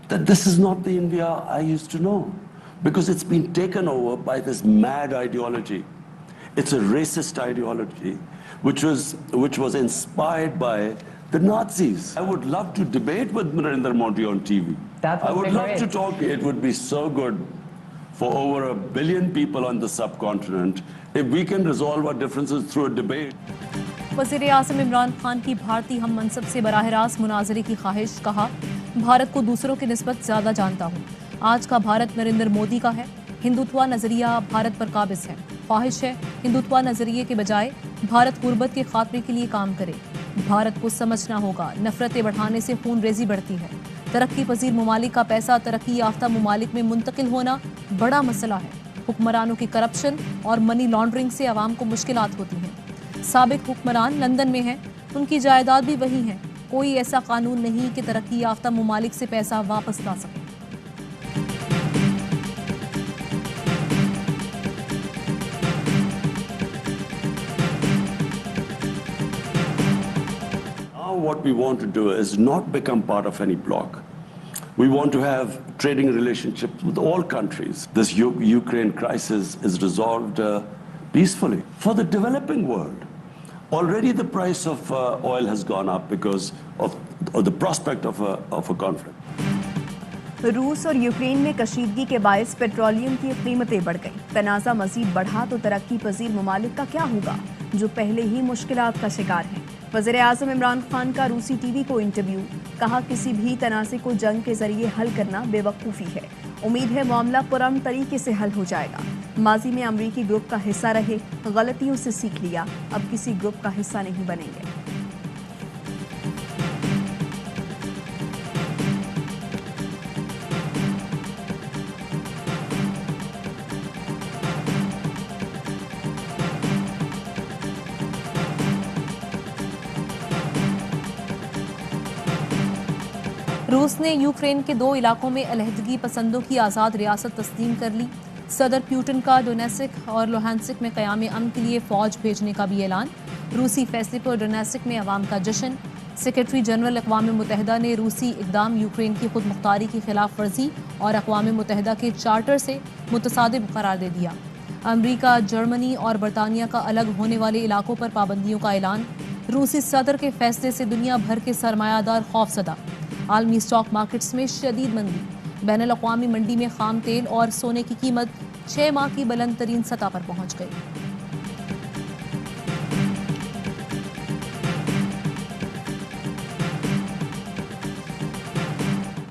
that this is not the India I used to know, because it's been taken over by this mad ideology. It's a racist ideology which was inspired by the Nazis. I would love to debate with Narendra Modi on TV. I would love to talk. It would be so good for over 1 billion people on the subcontinent if we can resolve our differences through a debate. वज़ीर-ए-आज़म इमरान खान की भारतीय हम मनसब से बराह रास्त मुनाज़रे की ख्वाहिश। कहा, भारत को दूसरों की निस्बत ज़्यादा जानता हूँ। आज का भारत नरेंद्र मोदी का है। हिंदुत्व नज़रिया भारत पर काबिज है। ख्वाहिश है हिंदुत्व नज़रिए के बजाय भारत गुर्बत के खात्मे के लिए काम करे। भारत को समझना होगा, नफरतें बढ़ाने से खून रेजी बढ़ती है। तरक्की पजीर ममालिक का पैसा तरक्की याफ्ता ममालिक में मुंतकिल होना बड़ा मसला है। हुक्मरानों की करप्शन और मनी लॉन्ड्रिंग से आवाम को मुश्किलात होती हैं। साबिक हुक्मरान लंदन में हैं, उनकी जायदाद भी वही है। कोई ऐसा कानून नहीं कि तरक्की याफ्ता ममालिक से पैसा वापस ला सके। What we want to do is not become part of any bloc. We want to have trading relationships with all countries. This Ukraine crisis is resolved peacefully. For the developing world, already the price of oil has gone up because of the prospect of a conflict. रूस और Ukraine में कशीदगी के बायस petroleum की कीमतें बढ़ गईं। तनाज़ा मजीद बढ़ा तो तरक्की पजीर ममालिक का क्या होगा, जो पहले ही मुश्किलात का शिकार हैं। वज़ीर-ए-आज़म इमरान खान का रूसी टीवी को इंटरव्यू। कहा, किसी भी तनाज़े को जंग के जरिए हल करना बेवकूफ़ी है। उम्मीद है मामला पुरअमन तरीके से हल हो जाएगा। माजी में अमरीकी ग्रुप का हिस्सा रहे, गलतियों से सीख लिया, अब किसी ग्रुप का हिस्सा नहीं बनेंगे। रूस ने यूक्रेन के 2 इलाकों में अलहदगी पसंदों की आज़ाद रियासत तस्लीम कर ली। सदर प्यूटिन का डोनेट्स्क और लुहांस्क में क़याम अमन के लिए फ़ौज भेजने का भी ऐलान। रूसी फैसले पर डोनेट्स्क में अवाम का जश्न। सेक्रेटरी जनरल अक़वाम मुत्तहिदा ने रूसी इक़दाम यूक्रेन की खुद मुख्तारी की खिलाफ वर्जी और अक़वाम मुत्तहिदा के चार्टर से मुतसादिब करार दे दिया। अमरीका, जर्मनी और बरतानिया का अलग होने वाले इलाकों पर पाबंदियों का ऐलान। रूसी सदर के फैसले से दुनिया भर के सरमायादार खौफज़दा। आलमी स्टॉक मार्केट्स में शदीद मंदी। बैनुल-अक़वामी मंडी में खाम तेल और सोने की कीमत 6 माह की बुलंद तरीन सतह पर पहुंच गई।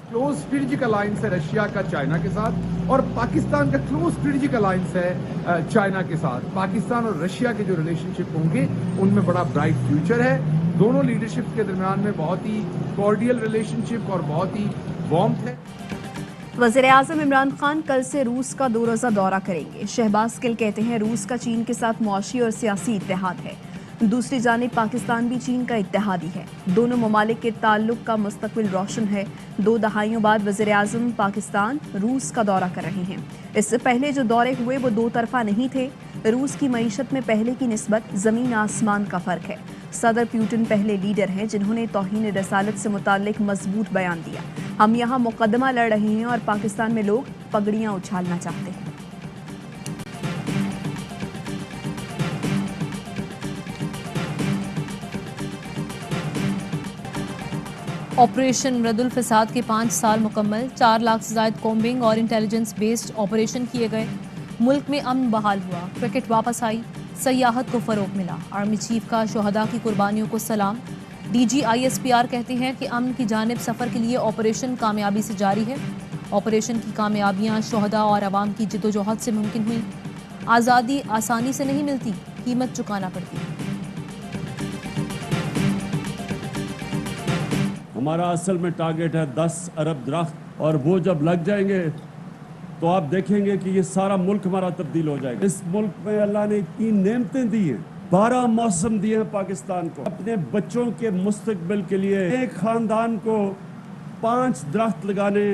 क्लोज स्ट्रेटेजिक अलायंस है रशिया का चाइना के साथ, और पाकिस्तान का क्लोज स्ट्रेटेजिक अलायंस है चाइना के साथ। पाकिस्तान और रशिया के जो रिलेशनशिप होंगे उनमें बड़ा ब्राइट फ्यूचर है। दोनों लीडरशिप के दरमियान में बहुत ही कॉर्डियल रिलेशनशिप और बहुत ही वार्मथ है। वज़ीर-ए-आज़म इमरान खान कल से रूस का 2 रोज़ा दौरा करेंगे। शहबाज गिल कहते हैं, रूस का चीन के साथ मुआशी और सियासी इत्तेहाद है। दूसरी जानिब पाकिस्तान भी चीन का इत्तेहादी है। दोनों ममालिक के ताल्लुक का मुस्तकबिल रोशन है। 2 दहाइयों बाद वज़ीर-ए-आज़म पाकिस्तान रूस का दौरा कर रहे हैं। इससे पहले जो दौरे हुए वो 2 तरफा नहीं थे। रूस की मईशत में पहले की निस्बत ज़मीन आसमान का फ़र्क है। सदर प्यूटिन पहले लीडर हैं जिन्होंने तौहीन रसालत से मुताल्लिक मजबूत बयान दिया। हम यहाँ मुकदमा लड़ रहे हैं और पाकिस्तान में लोग पगड़ियाँ उछालना चाहते हैं। ऑपरेशन रद्दुल फसाद के 5 साल मुकम्मल। 4 लाख से ज़ायद कॉम्बिंग और इंटेलिजेंस बेस्ड ऑपरेशन किए गए। मुल्क में अमन बहाल हुआ, क्रिकेट वापस आई, सयाहत को फ़रोग मिला। आर्मी चीफ का शोहदा की कुर्बानियों को सलाम। DG ISPR कहते हैं कि अमन की जानिब सफ़र के लिए ऑपरेशन कामयाबी से जारी है। ऑपरेशन की कामयाबियाँ शोहदा और अवाम की जिद्दोजहद से मुमकिन हुई। आज़ादी आसानी से नहीं मिलती, कीमत चुकाना पड़ती है। हमारा असल में टारगेट है 10 अरब दरख्त, और वो जब लग जाएंगे तो आप देखेंगे कि ये सारा मुल्क हमारा तब्दील हो जाएगा। इस मुल्क में अल्लाह ने इतनी नेमतें दी हैं, 12 मौसम दिए हैं पाकिस्तान को। अपने बच्चों के मुस्तकबिल के लिए एक खानदान को 5 दरख्त लगाने।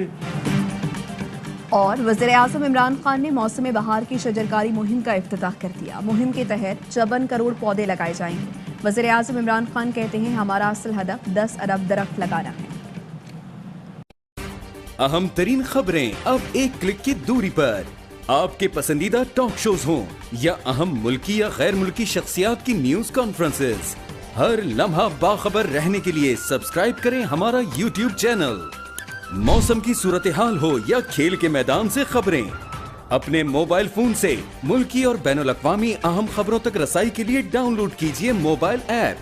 और वज़ीर-ए-आज़म इमरान खान ने मौसम बहार की शजरकारी मुहिम का इफ्तिताह कर दिया। मुहिम के तहत 54 करोड़ पौधे लगाए जाएंगे। वज़ीर-ए-आज़म इमरान खान कहते हैं, हमारा असल हदफ 10 अरब दरख्त लगाना है। अहम तरीन खबरें अब एक क्लिक की दूरी पर। आपके पसंदीदा टॉक शोज हों या अहम मुल्की या गैर मुल्की शख्सियात की न्यूज कॉन्फ्रेंसेस, हर लम्हा बाखबर रहने के लिए सब्सक्राइब करें हमारा YouTube चैनल। मौसम की सूरत हाल हो या खेल के मैदान से खबरें, अपने मोबाइल फोन से मुल्की और बैनुल-अक़वामी अहम खबरों तक रसाई के लिए डाउनलोड कीजिए मोबाइल ऐप।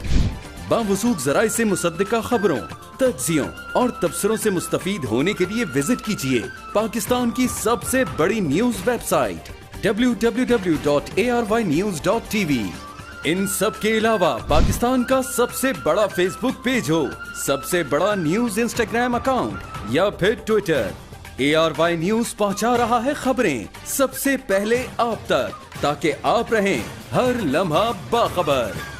बावसूख ज़राए से मुसद्दिका खबरों, तज्ज़ियों और तबसरों से मुस्तफीद होने के लिए विजिट कीजिए पाकिस्तान की सबसे बड़ी न्यूज वेबसाइट www.arYnews.tv। इन सब के अलावा पाकिस्तान का सबसे बड़ा फेसबुक पेज हो, सबसे बड़ा न्यूज इंस्टाग्राम अकाउंट या फिर ट्विटर, ARY न्यूज पहुंचा रहा है खबरें सबसे पहले आप तक, ताकि आप रहें हर लम्हा बाखबर।